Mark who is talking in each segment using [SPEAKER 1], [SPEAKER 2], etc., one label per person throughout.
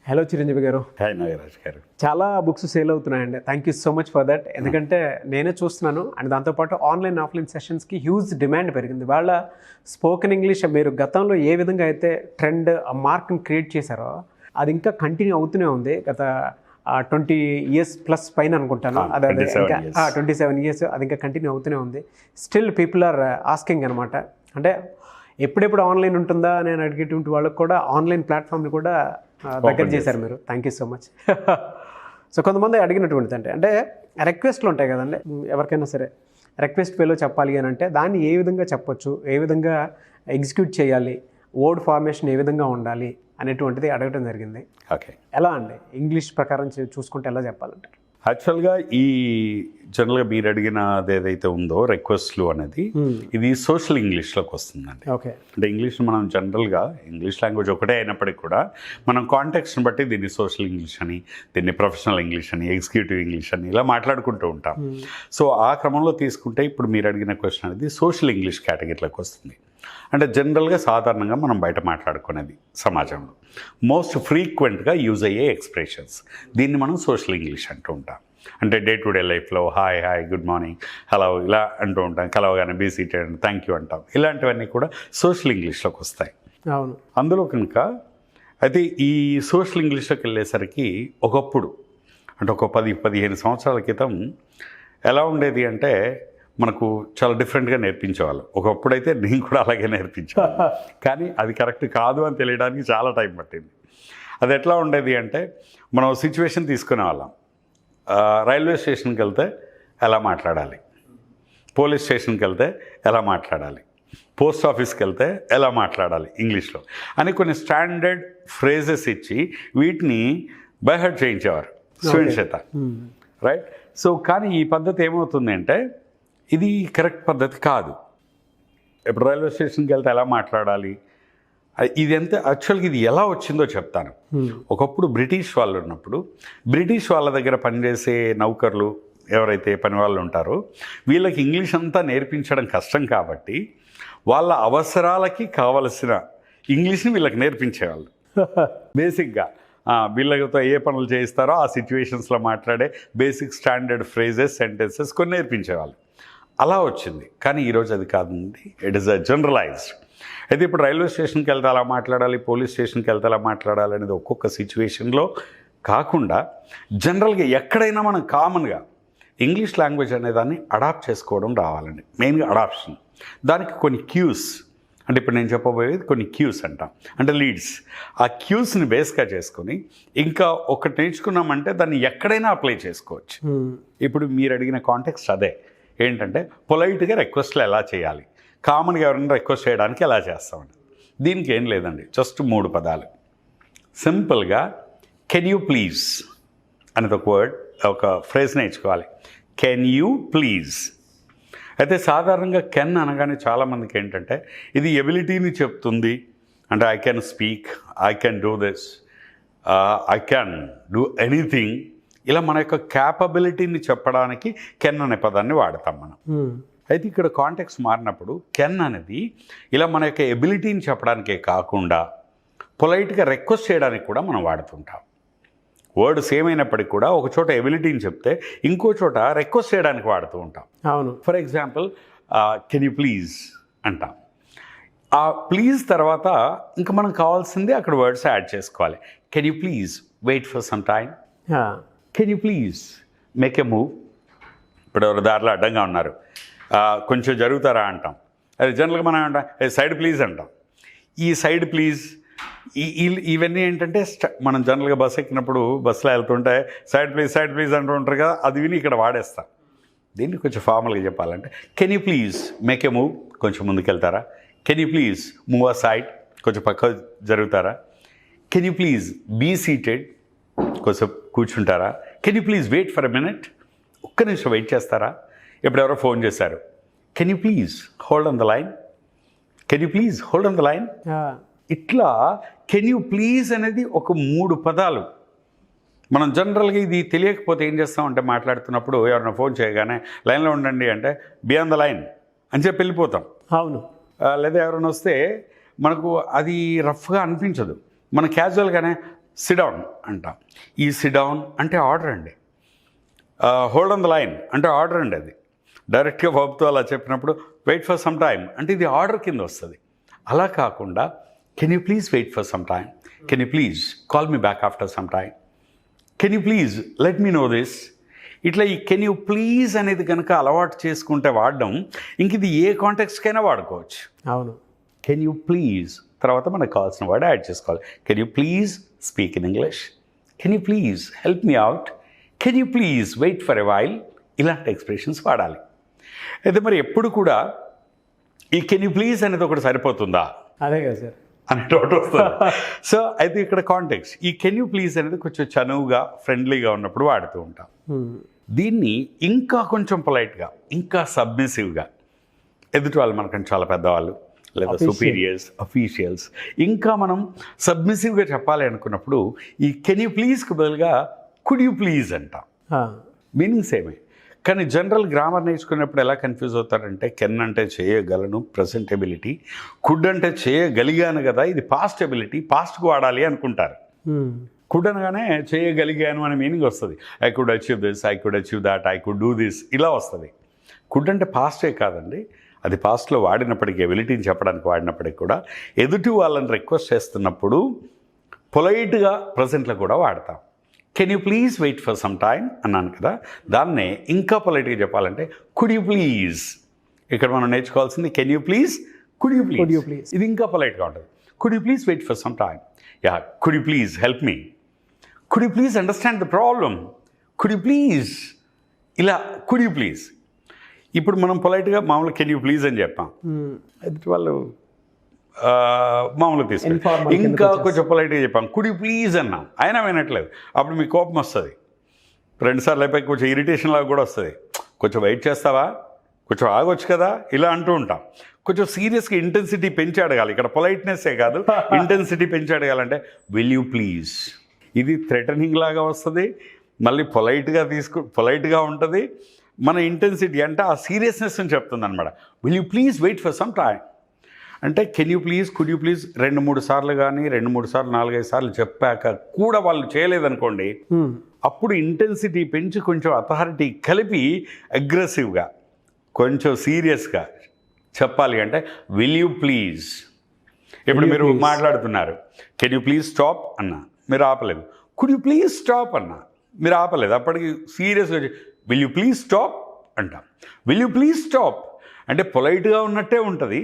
[SPEAKER 1] Hello Chiranjeevi గారు.
[SPEAKER 2] Hi Nagaraj గారు.
[SPEAKER 1] చాలా బుక్స్ సేల్ అవుతున్నాయండి. Thank you so much for that. ఎందుకంటే నేనే చూస్తున్నాను అండ్ దాంతోపాటు ఆన్లైన్ ఆఫ్లైన్ సెషన్స్కి హ్యూజ్ డిమాండ్ పెరిగింది. వాళ్ళ స్పోకెన్ ఇంగ్లీష్ మీరు గతంలో ఏ విధంగా అయితే ట్రెండ్ ఆ మార్క్ని క్రియేట్ చేశారో అది ఇంకా కంటిన్యూ అవుతూనే ఉంది. గత 20 years ప్లస్ పైన అనుకుంటాను. అదే ఇంకా 27 years అది ఇంకా కంటిన్యూ అవుతూనే ఉంది. స్టిల్ పీపుల్ ఆర్ ఆస్కింగ్ అనమాట. అంటే ఎప్పుడెప్పుడు ఆన్లైన్ ఉంటుందా అని అడిగేటువంటి వాళ్ళకి కూడా ఆన్లైన్ ప్లాట్ఫామ్ని కూడా దగ్గర చేశారు మీరు. Thank you so much. So కొంతమంది అడిగినటువంటిది అంటే రిక్వెస్ట్లు ఉంటాయి కదండి, ఎవరికైనా సరే రిక్వెస్ట్ వేలో చెప్పాలి అని అంటే దాన్ని ఏ విధంగా చెప్పొచ్చు, ఏ విధంగా ఎగ్జిక్యూట్ చేయాలి, వర్డ్ ఫార్మేషన్ ఏ విధంగా ఉండాలి అనేటువంటిది అడగటం జరిగింది.
[SPEAKER 2] ఓకే,
[SPEAKER 1] ఎలా అండి ఇంగ్లీష్ ప్రకారం చూసుకుంటే ఎలా చెప్పాలంటారు?
[SPEAKER 2] యాక్చువల్గా ఈ జనరల్గా మీరు అడిగినది ఏదైతే ఉందో రిక్వెస్ట్లు అనేది ఇది సోషల్ ఇంగ్లీష్లోకి వస్తుందండి.
[SPEAKER 1] ఓకే,
[SPEAKER 2] అంటే ఇంగ్లీష్ మనం జనరల్గా ఇంగ్లీష్ లాంగ్వేజ్ ఒకటే అయినప్పటికీ కూడా మనం కాంటెక్స్ట్ని బట్టి దీన్ని సోషల్ ఇంగ్లీష్ అని, దీన్ని ప్రొఫెషనల్ ఇంగ్లీష్ అని, ఎగ్జిక్యూటివ్ ఇంగ్లీష్ అని ఇలా మాట్లాడుకుంటూ ఉంటాం. సో ఆ క్రమంలో తీసుకుంటే ఇప్పుడు మీరు అడిగిన క్వశ్చన్ అనేది సోషల్ ఇంగ్లీష్ కేటగిరీలోకి వస్తుంది. అంటే జనరల్గా సాధారణంగా మనం బయట మాట్లాడుకునేది సమాజంలో మోస్ట్ ఫ్రీక్వెంట్గా యూజ్ అయ్యే ఎక్స్ప్రెషన్స్, దీన్ని మనం సోషల్ ఇంగ్లీష్ అంటూ ఉంటాం. అంటే డే టు డే లైఫ్లో hi hi good morning hello ఇలా అంటూ ఉంటాం, కలవగానే బీ సీటెడ్ థ్యాంక్ యూ అంటాం. ఇలాంటివన్నీ కూడా సోషల్ ఇంగ్లీష్లోకి వస్తాయి.
[SPEAKER 1] అవును,
[SPEAKER 2] అందులో కనుక అయితే ఈ సోషల్ ఇంగ్లీష్లోకి వెళ్ళేసరికి ఒకప్పుడు అంటే ఒక 10-15 సంవత్సరాల క్రితం ఎలా ఉండేది అంటే మనకు చాలా డిఫరెంట్గా నేర్పించేవాళ్ళు. ఒకప్పుడైతే నేను కూడా అలాగే నేర్పించాను, కానీ అది కరెక్ట్ కాదు అని తెలియడానికి చాలా టైం పట్టింది. అది ఎట్లా ఉండేది అంటే మనం సిచ్యువేషన్ తీసుకునే వాళ్ళం. రైల్వే స్టేషన్కి వెళ్తే ఎలా మాట్లాడాలి, పోలీస్ స్టేషన్కి వెళ్తే ఎలా మాట్లాడాలి, పోస్ట్ ఆఫీస్కి వెళ్తే ఎలా మాట్లాడాలి ఇంగ్లీష్లో అని కొన్ని స్టాండర్డ్ ఫ్రేజెస్ ఇచ్చి వీటిని బైహర్ట్ చేయించేవారు స్టూడెంట్స్ చేత, రైట్? సో కానీ ఈ పద్ధతి ఏమవుతుంది అంటే ఇది కరెక్ట్ పద్ధతి కాదు. ఇప్పుడు రైల్వే స్టేషన్కి వెళ్తే ఎలా మాట్లాడాలి, ఇది ఎంత యాక్చువల్గా ఇది ఎలా వచ్చిందో చెప్తాను. ఒకప్పుడు బ్రిటిష్ వాళ్ళు ఉన్నప్పుడు బ్రిటిష్ వాళ్ళ దగ్గర పనిచేసే నౌకర్లు ఎవరైతే పని వాళ్ళు ఉంటారో వీళ్ళకి ఇంగ్లీష్ అంతా నేర్పించడం కష్టం కాబట్టి వాళ్ళ అవసరాలకి కావలసిన ఇంగ్లీష్ని వీళ్ళకి నేర్పించేవాళ్ళు. బేసిక్గా వీళ్ళతో ఏ పనులు చేయిస్తారో ఆ సిచ్యువేషన్స్లో మాట్లాడే బేసిక్ స్టాండర్డ్ ఫ్రేజెస్ సెంటెన్సెస్ కొన్ని నేర్పించేవాళ్ళు. అలా వచ్చింది. కానీ ఈరోజు అది కాదండి, ఇట్ ఈస్ అ జనరలైజ్డ్. అయితే ఇప్పుడు రైల్వే స్టేషన్కి వెళ్తే అలా మాట్లాడాలి, పోలీస్ స్టేషన్కి వెళ్తే అలా మాట్లాడాలి అనేది ఒక్కొక్క సిచ్యువేషన్లో కాకుండా జనరల్గా ఎక్కడైనా మనం కామన్గా ఇంగ్లీష్ లాంగ్వేజ్ అనేదాన్ని అడాప్ట్ చేసుకోవడం రావాలండి. మెయిన్గా అడాప్షన్. దానికి కొన్ని క్యూస్, అంటే ఇప్పుడు నేను చెప్పబోయేది కొన్ని క్యూస్ అంటాం, అంటే లీడ్స్. ఆ క్యూస్ని బేస్గా చేసుకొని ఇంకా ఒకటి నేర్చుకున్నామంటే దాన్ని ఎక్కడైనా అప్లై చేసుకోవచ్చు. ఇప్పుడు మీరు అడిగిన కాంటెక్స్ట్ అదే ఏంటంటే పొలైట్గా రిక్వెస్ట్లు ఎలా చేయాలి, కామన్గా ఎవరైనా రిక్వెస్ట్ చేయడానికి ఎలా చేస్తామండి. దీనికి ఏం లేదండి, జస్ట్ 3 పదాలు. సింపుల్గా కెన్ యూ ప్లీజ్ అనేది ఒక వర్డ్, ఒక ఫ్రేజ్ నేర్చుకోవాలి. Can you please. అయితే సాధారణంగా కెన్ అనగానే చాలామందికి ఏంటంటే ఇది ఎబిలిటీని చెప్తుంది. అంటే I can speak, I can do this, I can do anything, ఇలా మన యొక్క క్యాపబిలిటీని చెప్పడానికి కెన్ అనే పదాన్ని వాడతాం మనం. అయితే ఇక్కడ కాంటెక్స్ట్ మారినప్పుడు కెన్ అనేది ఇలా మన యొక్క ఎబిలిటీని చెప్పడానికే కాకుండా పొలైట్గా రిక్వెస్ట్ చేయడానికి కూడా మనం వాడుతుంటాం. వర్డ్ సేమ్ అయినప్పటికీ కూడా ఒక చోట ఎబిలిటీని చెప్తే ఇంకో చోట రిక్వెస్ట్ చేయడానికి వాడుతూ ఉంటాం.
[SPEAKER 1] అవును,
[SPEAKER 2] for example can you please అంటాం. ఆ ప్లీజ్ తర్వాత ఇంకా మనం కావాల్సింది అక్కడ వర్డ్స్ యాడ్ చేసుకోవాలి. Can you please wait for some time, can you please make a move. ఇప్పుడు ఎవరు దారిలో అడ్డంగా ఉన్నారు, కొంచెం జరుగుతారా అంటాం. అది జనరల్గా మనం అంటాం సైడ్ ప్లీజ్ అంటాం. ఈ సైడ్ ప్లీజ్ ఇవన్నీ ఏంటంటే మనం జనరల్గా బస్సు ఎక్కినప్పుడు బస్సులో వెళ్తుంటే సైడ్ ప్లీజ్ అంటూ ఉంటారు కదా, అది విని ఇక్కడ వాడేస్తాం. దీన్ని కొంచెం ఫార్మల్గా చెప్పాలంటే can you please make a move, కొంచెం ముందుకెళ్తారా. Can you please move aside, కొంచెం పక్క జరుగుతారా. Can you please be seated, కొంచెం కూర్చుంటారా. Can you please wait for a minute, ఒక్క నిమిషం వెయిట్ చేస్తారా. ఇప్పుడు ఎవరో ఫోన్ చేశారు, can you please hold on the line, can you please hold on the line. ఇట్లా కెన్ యూ ప్లీజ్ అనేది ఒక 3 పదాలు. మనం జనరల్గా ఇది తెలియకపోతే ఏం చేస్తామంటే మాట్లాడుతున్నప్పుడు ఎవరైనా ఫోన్ చేయగానే లైన్లో ఉండండి అంటే బీ ఆన్ ద లైన్ అని చెప్పి వెళ్ళిపోతాం.
[SPEAKER 1] అవును,
[SPEAKER 2] లేదా ఎవరైనా వస్తే మనకు అది రఫ్గా అనిపించదు. మన క్యాజువల్గానే సిడౌన్ అంటాం. ఈ సిడౌన్ అంటే ఆర్డర్ అండి. హోల్డ్ ఆన్ ద లైన్ అంటే ఆర్డర్ అండి. అది డైరెక్ట్గా వర్బ్తో అలా చెప్పినప్పుడు వెయిట్ ఫర్ సమ్ టైమ్ అంటే ఇది ఆర్డర్ కింద వస్తుంది. అలా కాకుండా can you please wait for some time, can you please call me back after some time, can you please let me know this. ఇట్లా ఈ కెన్ యూ ప్లీజ్ అనేది కనుక అలవాటు చేసుకుంటే వాడడం ఇంక ఇది ఏ కాంటెక్స్ట్కైనా వాడుకోవచ్చు.
[SPEAKER 1] అవును.
[SPEAKER 2] కెన్ యూ ప్లీజ్ తర్వాత మనకు కావాల్సిన వర్డ్ యాడ్ చేసుకోవాలి. Can you please speak in English, can you please help me out, can you please wait for a while, ఇలాంటి ఎక్స్ప్రెషన్స్ వాడాలి. అయితే మరి ఎప్పుడు కూడా ఈ కెన్ యూ ప్లీజ్ అనేది ఒకటి సరిపోతుందా
[SPEAKER 1] అదే కదా సార్
[SPEAKER 2] అనే డౌట్ వస్తుంది. సో అయితే ఇక్కడ కాంటెక్స్ట్ ఈ కెన్ యూ ప్లీజ్ అనేది కొంచెం చనువుగా ఫ్రెండ్లీగా ఉన్నప్పుడు వాడుతూ ఉంటాం. దీన్ని ఇంకా కొంచెం పొలైట్గా ఇంకా సబ్మిసివ్గా ఎదుటి వాళ్ళు మనకంటే చాలా పెద్దవాళ్ళు లేదా సుపీరియర్స్ అఫీషియల్స్ ఇంకా మనం సబ్మిసివ్గా చెప్పాలి అనుకున్నప్పుడు ఈ కెన్ యూ ప్లీజ్కి బదులుగా కుడ్ యూ ప్లీజ్ అంటాం. మీనింగ్ సేమే. కానీ జనరల్ గ్రామర్ నేర్చుకున్నప్పుడు ఎలా కన్ఫ్యూజ్ అవుతారంటే కెన్ అంటే చేయగలను ప్రెజెంట్ ఎబిలిటీ, కుడ్ అంటే చేయగలిగాను కదా ఇది పాస్ట్ ఎబిలిటీ పాస్ట్కు వాడాలి అనుకుంటారు. కుడ్ అనగానే చేయగలిగాను అనే మీనింగ్ వస్తుంది. I could achieve this, I could achieve that, I could do this ఇలా వస్తుంది. కుడ్ అంటే పాస్టే కాదండి, అది పాస్ట్లో వాడినప్పటికీ ఎబిలిటీని చెప్పడానికి వాడినప్పటికీ కూడా ఎదుటి వాళ్ళని రిక్వెస్ట్ చేస్తున్నప్పుడు పొలైట్గా ప్రజెంట్లో కూడా వాడతాం. Can you please wait for some time అన్నాను కదా, దాన్నే ఇంకా పొలైట్గా చెప్పాలంటే కుడ్ యూ ప్లీజ్. ఇక్కడ మనం నేర్చుకోవాల్సింది can you please, could you please. ఇది ఇంకా పొలైట్గా ఉంటుంది. Could you please wait for some time, yeah could you please help me, could you please understand the problem, could you please ఇలా could you please. ఇప్పుడు మనం పొలైట్గా మామూలుగా can you please అని చెప్పాం, ఎదుటి వాళ్ళు మామూలుగా తీసుకుంటాం. ఇంకా కొంచెం పొలైట్గా చెప్పాం కుడ్ యూ ప్లీజ్ అన్నాం, అయినా వినట్లేదు. అప్పుడు మీకు కోపం వస్తుంది, 2 సార్లు అయిపోయి కొంచెం ఇరిటేషన్ లాగా కూడా వస్తుంది. కొంచెం వెయిట్ చేస్తావా, కొంచెం ఆగొచ్చు కదా ఇలా అంటూ ఉంటాం. కొంచెం సీరియస్గా ఇంటెన్సిటీ పెంచి అడగాలి. ఇక్కడ పొలైట్నెస్సే కాదు ఇంటెన్సిటీ పెంచి అడగాలంటే విల్ యూ ప్లీజ్. ఇది థ్రెటనింగ్ లాగా వస్తుంది, మళ్ళీ పొలైట్గా ఉంటుంది. మన ఇంటెన్సిటీ అంటే ఆ సీరియస్నెస్ని చెప్తుంది అనమాట. Will you please wait for some time అంటే can you please, could you please 2-3 సార్లు కానీ 2-3 సార్లు 4-5 సార్లు చెప్పాక కూడా వాళ్ళు చేయలేదనుకోండి, అప్పుడు ఇంటెన్సిటీ పెంచి కొంచెం అథారిటీ కలిపి అగ్రెసివ్గా కొంచెం సీరియస్గా చెప్పాలి అంటే విల్ యూ ప్లీజ్. ఇప్పుడు మీరు మాట్లాడుతున్నారు, కెన్ యూ ప్లీజ్ స్టాప్ అన్నా, మీరు ఆపలేదు. కుడ్ యూ ప్లీజ్ స్టాప్ అన్నా, మీరు ఆపలేదు. అప్పటికి సీరియస్గా విల్ యూ ప్లీజ్ స్టాప్ అంటాం. విల్ యూ ప్లీజ్ స్టాప్ అంటే పొలైట్గా ఉన్నట్టే ఉంటుంది,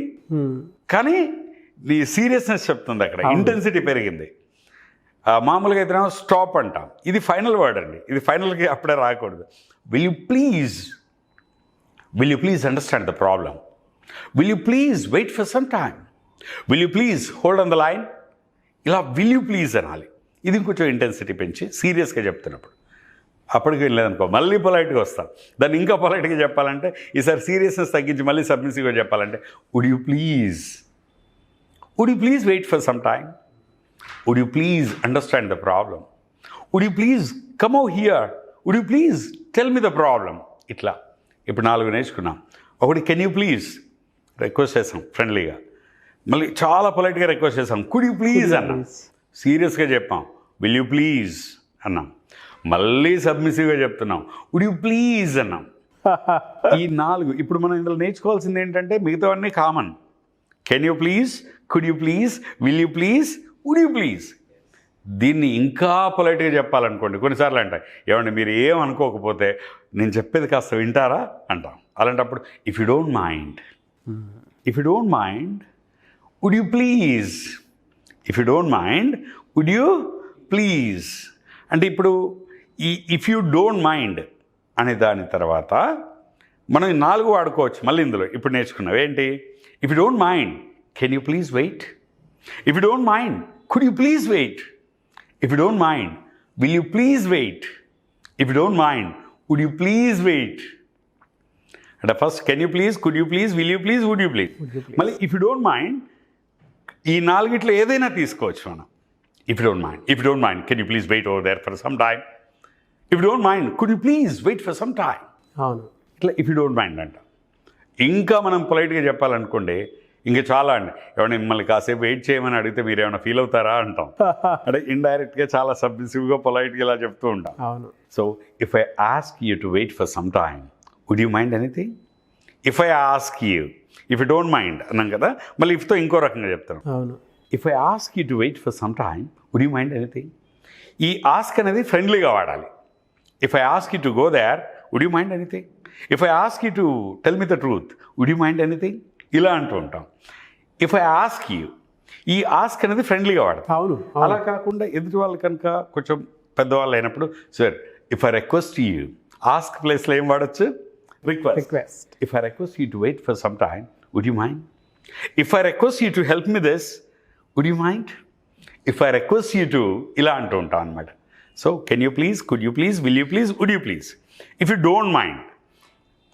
[SPEAKER 2] కానీ నీ సీరియస్నెస్ చెప్తుంది, అక్కడ ఇంటెన్సిటీ పెరిగింది. మామూలుగా అయితే స్టాప్ అంటాం, ఇది ఫైనల్ వర్డ్ అండి, ఇది ఫైనల్కి అప్పుడే రాకూడదు. Will you please understand the problem, will you please wait for some time, will you please hold on the line, ఇలా విల్ యూ ప్లీజ్ అనాలి. ఇది ఇంకొంచెం ఇంటెన్సిటీ పెంచి సీరియస్గా చెప్తున్నప్పుడు. అప్పటికి వెళ్ళలేదనుకో మళ్ళీ పొలైట్గా వస్తాం. దాన్ని ఇంకా పొలైట్గా చెప్పాలంటే ఈసారి సీరియస్నెస్ తగ్గించి మళ్ళీ సబ్మిసివ్గా చెప్పాలంటే would you please wait for some time, would you please understand the problem, would you please come over here, would you please tell me the problem. ఇట్లా ఇప్పుడు 4 నేర్చుకున్నాం. ఒకటి కెన్ యూ ప్లీజ్ రిక్వెస్ట్ చేసాం ఫ్రెండ్లీగా, మళ్ళీ చాలా పొలైట్గా రిక్వెస్ట్ చేసాం could you please అన్నాం, సీరియస్గా చెప్పాం విల్ యూ ప్లీజ్ అన్నాం, మళ్ళీ సబ్మిసివ్గా చెప్తున్నాం వుడ్ యూ ప్లీజ్ అన్నాం. ఈ 4 ఇప్పుడు మనం ఇందులో నేర్చుకోవాల్సింది ఏంటంటే మిగతావన్నీ common. Can you please, could you please, will you please, would you please. దీన్ని ఇంకా పొలైట్గా చెప్పాలనుకోండి కొన్నిసార్లు అంటాయి, ఏమండి మీరు ఏం అనుకోకపోతే నేను చెప్పేది కాస్త వింటారా అంటాం. అలాంటప్పుడు if you don't mind would you please, if you don't mind would you please. అంటే ఇప్పుడు ఈ ఇఫ్ యూ డోంట్ మైండ్ అనే దాని తర్వాత మనం 4 వాడుకోవచ్చు మళ్ళీ ఇందులో. ఇప్పుడు నేర్చుకున్నాం ఏంటి, if you don't mind can you please wait, if you don't mind could you please wait, if you don't mind will you please wait, if you don't mind would you please wait. అంటే first can you please, could you please, will you please, would you please. మళ్ళీ if you don't mind ఈ 4 ఏదైనా తీసుకోవచ్చు మనం. If you don't mind, can you please wait over there for some time? If you don't mind, could you please wait for some time?
[SPEAKER 1] అవును,
[SPEAKER 2] ఇట్లా if you don't mind అంట. ఇంకా మనం పొలైట్గా చెప్పాలనుకోండి ఇంకా చాలా అండి. ఏమైనా మిమ్మల్ని కాసేపు వెయిట్ చేయమని అడిగితే మీరు ఏమైనా ఫీల్ అవుతారా అంటాం. అంటే ఇండైరెక్ట్గా చాలా సబ్మిసివ్గా పొలైట్గా ఇలా చెప్తూ ఉంటాం.
[SPEAKER 1] అవును.
[SPEAKER 2] So if I ask you to wait for some time would you mind anything? If I ask you, if you don't mind అన్నాం కదా, మళ్ళీ ఇఫ్తో ఇంకో రకంగా చెప్తాను.
[SPEAKER 1] అవును.
[SPEAKER 2] If I ask you to wait for some time would you mind anything? ఈ ask అనేది ఫ్రెండ్లీగా వాడాలి. If I ask you to go there would you mind anything? If I ask you to tell me the truth would you mind anything? ఇలా అంటూ ఉంటాం. If I ask you, ఈ ask అనేది ఫ్రెండ్లీగా వాడతాం.
[SPEAKER 1] అవును.
[SPEAKER 2] అలా కాకుండా ఎదుటి వాళ్ళు కనుక కొంచెం పెద్దవాళ్ళు అయినప్పుడు, sir if I request you, ask ప్లేస్లో ఏం వాడచ్చు? Request. If I request you to wait for some time would you mind? If I request you to help me this would you mind? If I request you to, ఇలా అంటూ ఉంటాం అనమాట. So can you please, could you please, will you please, would you please. If you don't mind.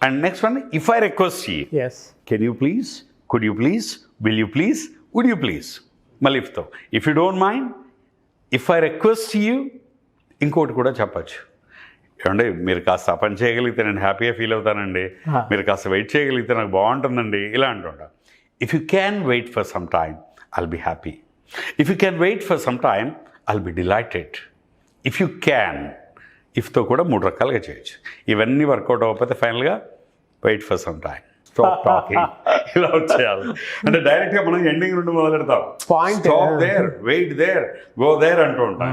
[SPEAKER 2] And next one, if I request you, can you please, could you please, will you please, would you please. మళ్ళీ ఇఫ్తో, if you don't mind, if I request you. ఇంకోటి కూడా చెప్పచ్చు, ఏమంటే మీరు కాస్త పని చేయగలిగితే నేను హ్యాపీగా ఫీల్ అవుతానండి, మీరు కాస్త వెయిట్ చేయగలిగితే నాకు బాగుంటుందండి, ఇలా అంటుంటా. If you can wait for some time I'll be happy. If you can wait for some time I'll be delighted. If you can, ఇఫ్తో కూడా 3 రకాలుగా చేయొచ్చు. ఇవన్నీ వర్కౌట్ అవ్వకపోతే ఫైనల్గా wait for some time, stop talking, ఇలా వచ్చేయాలి. అంటే డైరెక్ట్గా మనం ఎండింగ్ నుండి మొదలెడతాం. Stop there, wait there, go there అంటూ ఉంటాం.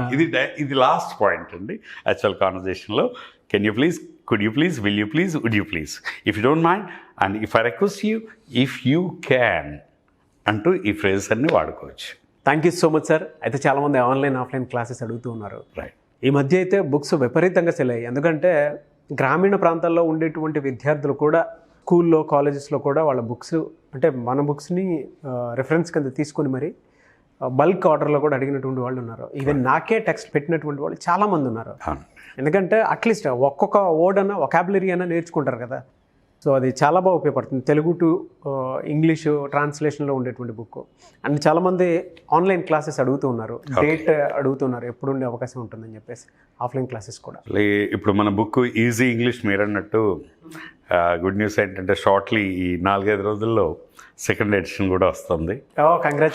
[SPEAKER 2] ఇది లాస్ట్ పాయింట్ అండి యాక్చువల్ కాన్వర్జేషన్లో. Can you please, could you please, will you please, would you please. If you don't mind and if I request you, if you can అంటూ ఈ phrases అన్ని వాడుకోవచ్చు.
[SPEAKER 1] Thank you so much sir. అయితే చాలామంది online offline classes అడుగుతూ ఉన్నారు.
[SPEAKER 2] Right.
[SPEAKER 1] ఈ మధ్య అయితే బుక్స్ విపరీతంగా సెల్ అయ్యాయి. ఎందుకంటే గ్రామీణ ప్రాంతాల్లో ఉండేటువంటి విద్యార్థులు కూడా స్కూల్లో, కాలేజెస్లో కూడా వాళ్ళ బుక్స్, అంటే మన బుక్స్ని రెఫరెన్స్ కింద తీసుకొని మరి బల్క్ ఆర్డర్లో కూడా అడిగినటువంటి వాళ్ళు ఉన్నారు. ఈవెన్ నాకే టెక్స్ట్ పెట్టినటువంటి వాళ్ళు చాలామంది ఉన్నారు. ఎందుకంటే అట్లీస్ట్ ఒక్కొక్క వర్డ్ అన్న, వొకాబులరీ అన్న నేర్చుకుంటారు కదా. సో అది చాలా బాగా ఉపయోగపడుతుంది. తెలుగు టు ఇంగ్లీషు ట్రాన్స్లేషన్లో ఉండేటువంటి బుక్. అండ్ చాలామంది ఆన్లైన్ క్లాసెస్ అడుగుతూ ఉన్నారు, డేట్ అడుగుతున్నారు, ఎప్పుడు ఉండే అవకాశం ఉంటుందని చెప్పేసి ఆఫ్లైన్ క్లాసెస్ కూడా.
[SPEAKER 2] ఇప్పుడు మన బుక్ ఈజీ ఇంగ్లీష్ మీరు అన్నట్టు గుడ్ న్యూస్ ఏంటంటే షార్ట్లీ ఈ 4-5 రోజుల్లో సెకండ్ ఎడిషన్ కూడా వస్తుంది.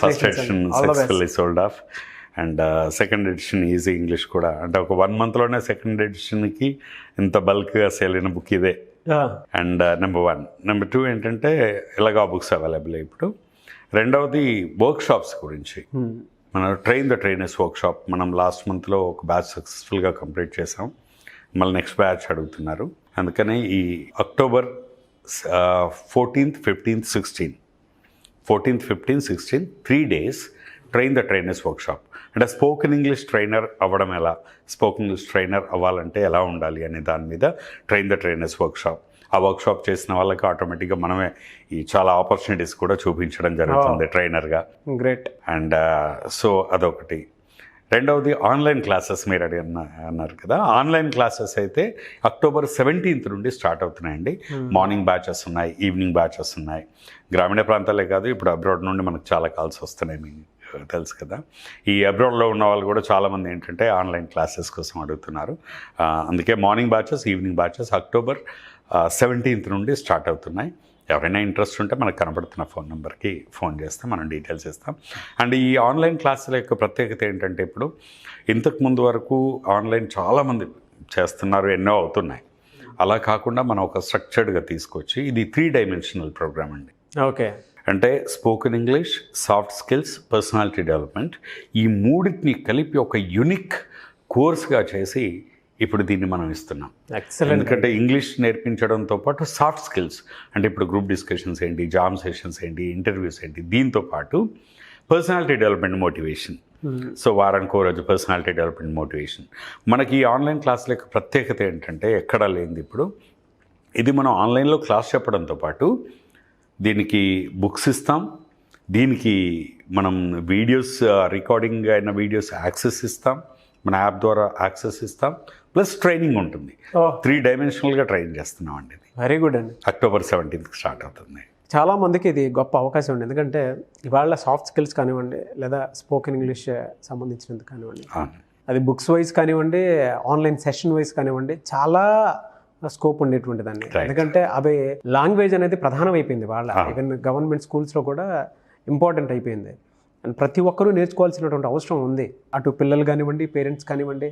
[SPEAKER 2] First edition successfully sold off and second edition easy English కూడా, అంటే ఒక 1 monthలోనే సెకండ్ ఎడిషన్కి ఇంత బల్క్గా సేల్ అయిన బుక్ ఇదే. And number 1. నెంబర్ 2 ఏంటంటే ఇలాగా బుక్స్ అవైలబుల్ ఇప్పుడు. రెండవది వర్క్షాప్స్ గురించి. మనం ట్రైన్ ద ట్రైనర్స్ వర్క్షాప్ మనం లాస్ట్ మంత్లో ఒక బ్యాచ్ సక్సెస్ఫుల్గా కంప్లీట్ చేసాం. మళ్ళీ నెక్స్ట్ బ్యాచ్ అడుగుతున్నారు. అందుకని ఈ October 14th, 15th, 16th 14th, 15th, 16th 3 days train the trainers workshop. అంటే స్పోకెన్ ఇంగ్లీష్ ట్రైనర్ అవ్వడం ఎలా, స్పోకెన్ ఇంగ్లీష్ ట్రైనర్ అవ్వాలంటే ఎలా ఉండాలి అనే దాని మీద ట్రైన్ ద ట్రైనర్స్ వర్క్షాప్. ఆ వర్క్షాప్ చేసిన వాళ్ళకి ఆటోమేటిక్గా మనమే ఈ చాలా ఆపర్చునిటీస్ కూడా చూపించడం జరుగుతుంది ట్రైనర్గా.
[SPEAKER 1] గ్రేట్.
[SPEAKER 2] అండ్ సో అదొకటి. రెండవది ఆన్లైన్ క్లాసెస్ మీరు అన్నారు కదా. ఆన్లైన్ క్లాసెస్ అయితే అక్టోబర్ 17th నుండి స్టార్ట్ అవుతున్నాయండి. మార్నింగ్ బ్యాచెస్ ఉన్నాయి, ఈవినింగ్ బ్యాచెస్ ఉన్నాయి. గ్రామీణ ప్రాంతాలే కాదు, ఇప్పుడు అబ్రాడ్ నుండి మనకు చాలా కాల్స్ వస్తున్నాయి, మీకు తెలుసు కదా. ఈ అబ్రాడ్లో ఉన్న వాళ్ళు కూడా చాలామంది ఏంటంటే ఆన్లైన్ క్లాసెస్ కోసం అడుగుతున్నారు. అందుకే morning batches, evening batches October 17th నుండి స్టార్ట్ అవుతున్నాయి. ఎవరైనా ఇంట్రెస్ట్ ఉంటే మనకు కనబడుతున్న ఫోన్ నెంబర్కి ఫోన్ చేస్తే మనం డీటెయిల్స్ ఇస్తాం. అండ్ ఈ ఆన్లైన్ క్లాసుల యొక్క ప్రత్యేకత ఏంటంటే, ఇప్పుడు ఇంతకుముందు వరకు ఆన్లైన్ చాలామంది చేస్తున్నారు, ఎన్నో అవుతున్నాయి. అలా కాకుండా మనం ఒక స్ట్రక్చర్డ్గా తీసుకొచ్చి ఇది 3-dimensional ప్రోగ్రామ్ అండి.
[SPEAKER 1] ఓకే.
[SPEAKER 2] అంటే spoken English, soft skills, personality development, ఈ మూడింటిని కలిపి ఒక యూనిక్ కోర్స్గా చేసి ఇప్పుడు దీన్ని మనం ఇస్తున్నాం. ఎందుకంటే ఇంగ్లీష్ నేర్పించడంతో పాటు సాఫ్ట్ స్కిల్స్, అంటే ఇప్పుడు గ్రూప్ డిస్కషన్స్ ఏంటి, జామ్ సెషన్స్ ఏంటి, ఇంటర్వ్యూస్ ఏంటి, దీంతో పాటు పర్సనాలిటీ డెవలప్మెంట్, మోటివేషన్. సో వారానికి రోజు పర్సనాలిటీ డెవలప్మెంట్, మోటివేషన్. మనకి ఈ ఆన్లైన్ క్లాసుల యొక్క ప్రత్యేకత ఏంటంటే ఎక్కడా లేనిది. ఇప్పుడు ఇది మనం ఆన్లైన్లో క్లాస్ చెప్పడంతో పాటు దీనికి బుక్స్ ఇస్తాం, దీనికి మనం వీడియోస్, రికార్డింగ్ అయిన వీడియోస్ యాక్సెస్ ఇస్తాం, మన యాప్ ద్వారా యాక్సెస్ ఇస్తాం, ప్లస్ ట్రైనింగ్ ఉంటుంది. 3-dimensionalగా ట్రైన్ చేస్తున్నాం అండి.
[SPEAKER 1] వెరీ గుడ్ అండి.
[SPEAKER 2] అక్టోబర్ 17th స్టార్ట్ అవుతుంది.
[SPEAKER 1] చాలామందికి ఇది గొప్ప అవకాశం ఉంది. ఎందుకంటే ఇవాళ సాఫ్ట్ స్కిల్స్ కానివ్వండి, లేదా స్పోకెన్ ఇంగ్లీష్ సంబంధించినందుకు కానివ్వండి, అది బుక్స్ వైజ్ కానివ్వండి, ఆన్లైన్ సెషన్ వైజ్ కానివ్వండి, చాలా స్కోప్ ఉండేటువంటి దాన్ని. ఎందుకంటే అవి లాంగ్వేజ్ అనేది ప్రధానం అయిపోయింది వాళ్ళ, ఈవెన్ గవర్నమెంట్ స్కూల్స్లో కూడా ఇంపార్టెంట్ అయిపోయింది. అండ్ ప్రతి ఒక్కరూ నేర్చుకోవాల్సినటువంటి అవసరం ఉంది. అటు పిల్లలు కానివ్వండి, పేరెంట్స్ కానివ్వండి,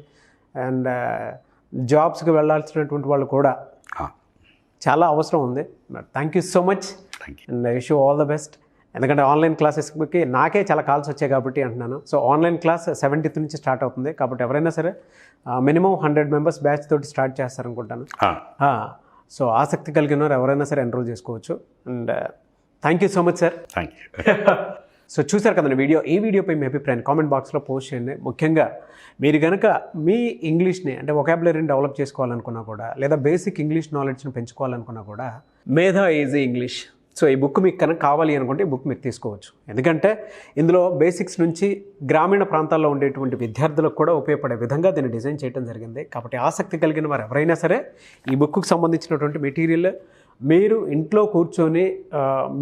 [SPEAKER 1] అండ్ జాబ్స్కి వెళ్ళాల్సినటువంటి వాళ్ళు కూడా చాలా అవసరం ఉంది. Thank you so much and I wish you all the best. ఎందుకంటే ఆన్లైన్ క్లాసెస్కి నాకే చాలా కాల్స్ వచ్చాయి కాబట్టి అంటున్నాను. సో ఆన్లైన్ క్లాస్ 17th నుంచి స్టార్ట్ అవుతుంది కాబట్టి ఎవరైనా సరే మినిమం 100 మెంబర్స్ బ్యాచ్ తోటి స్టార్ట్ చేస్తారనుకుంటాను. సో ఆసక్తి కలిగిన వారు ఎవరైనా సరే ఎన్రోల్ చేసుకోవచ్చు. And thank you so much sir.
[SPEAKER 2] Thank you.
[SPEAKER 1] So చూసారు కదండి వీడియో. ఈ వీడియోపై మీ అభిప్రాయాన్ని కామెంట్ బాక్స్లో పోస్ట్ చేయండి. ముఖ్యంగా మీరు కనుక మీ ఇంగ్లీష్ని అంటే వొకాబులరీని డెవలప్ చేసుకోవాలనుకున్నా కూడా, లేదా బేసిక్ ఇంగ్లీష్ నాలెడ్జ్ని పెంచుకోవాలనుకున్నా కూడా మేధా ఈజీ ఇంగ్లీష్. సో ఈ బుక్ మీకు కనుక కావాలి అనుకుంటే ఈ బుక్ మీరు తీసుకోవచ్చు. ఎందుకంటే ఇందులో బేసిక్స్ నుంచి గ్రామీణ ప్రాంతాల్లో ఉండేటువంటి విద్యార్థులకు కూడా ఉపయోగపడే విధంగా దీన్ని డిజైన్ చేయడం జరిగింది. కాబట్టి ఆసక్తి కలిగిన వారు ఎవరైనా సరే ఈ బుక్కు సంబంధించినటువంటి మెటీరియల్ మీరు ఇంట్లో కూర్చొని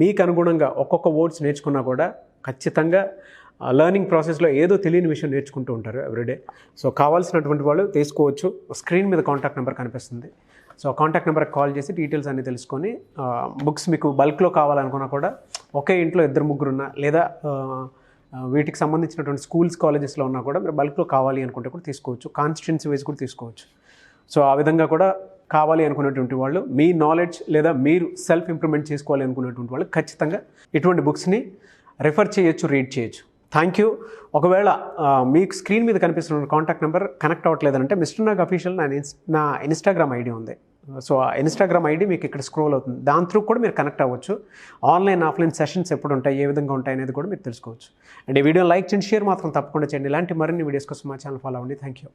[SPEAKER 1] మీకు అనుగుణంగా ఒక్కొక్క వర్డ్స్ నేర్చుకున్నా కూడా ఖచ్చితంగా లెర్నింగ్ ప్రాసెస్లో ఏదో తెలియని విషయం నేర్చుకుంటూ ఉంటారు ఎవ్రీడే. సో కావాల్సినటువంటి వాళ్ళు తీసుకోవచ్చు. స్క్రీన్ మీద కాంటాక్ట్ నెంబర్ కనిపిస్తుంది. సో కాంటాక్ట్ నెంబర్కి కాల్ చేసి డీటెయిల్స్ అన్నీ తెలుసుకొని బుక్స్ మీకు బల్క్లో కావాలనుకున్నా కూడా, ఒకే ఇంట్లో 2-3 ఉన్నా, లేదా వీటికి సంబంధించినటువంటి స్కూల్స్ కాలేజెస్లో ఉన్నా కూడా మీరు బల్క్లో కావాలి అనుకుంటే కూడా తీసుకోవచ్చు. కాన్స్టిట్యున్సీ వైజ్ కూడా తీసుకోవచ్చు. సో ఆ విధంగా కూడా కావాలి అనుకునేటువంటి వాళ్ళు, మీ నాలెడ్జ్ లేదా మీరు సెల్ఫ్ ఇంప్రూవ్మెంట్ చేసుకోవాలి అనుకునేటువంటి వాళ్ళు ఖచ్చితంగా ఇటువంటి బుక్స్ని రెఫర్ చేయొచ్చు, రీడ్ చేయొచ్చు. Thank you. ఒకవేళ మీకు స్క్రీన్ మీద కనిపిస్తున్న కాంటాక్ట్ నెంబర్ కనెక్ట్ అవ్వట్లేదంటే మిస్టర్ నాగ్ అఫీషియల్ నా ఇన్స్టాగ్రామ్ ఐడి ఉంది. సో ఆ ఇన్స్టాగ్రామ్ ఐడి మీకు ఇక్కడ స్క్రోల్ అవుతుంది. దాని త్రూ కూడా మీరు కనెక్ట్ అవ్వచ్చు. ఆన్లైన్ ఆఫ్లైన్ సెషన్స్ ఎప్పుడు ఉంటాయి, ఏ విధంగా ఉంటాయి అనేది కూడా మీరు తెలుసుకోవచ్చు. అండ్ ఈ వీడియో లైక్ చేయండి, షేర్ మాత్రం తప్పకుండా చేయండి. ఇలాంటి మరిన్ని వీడియోస్ కోసం మా ఛానల్ ఫాలో అవ్వండి. Thank you.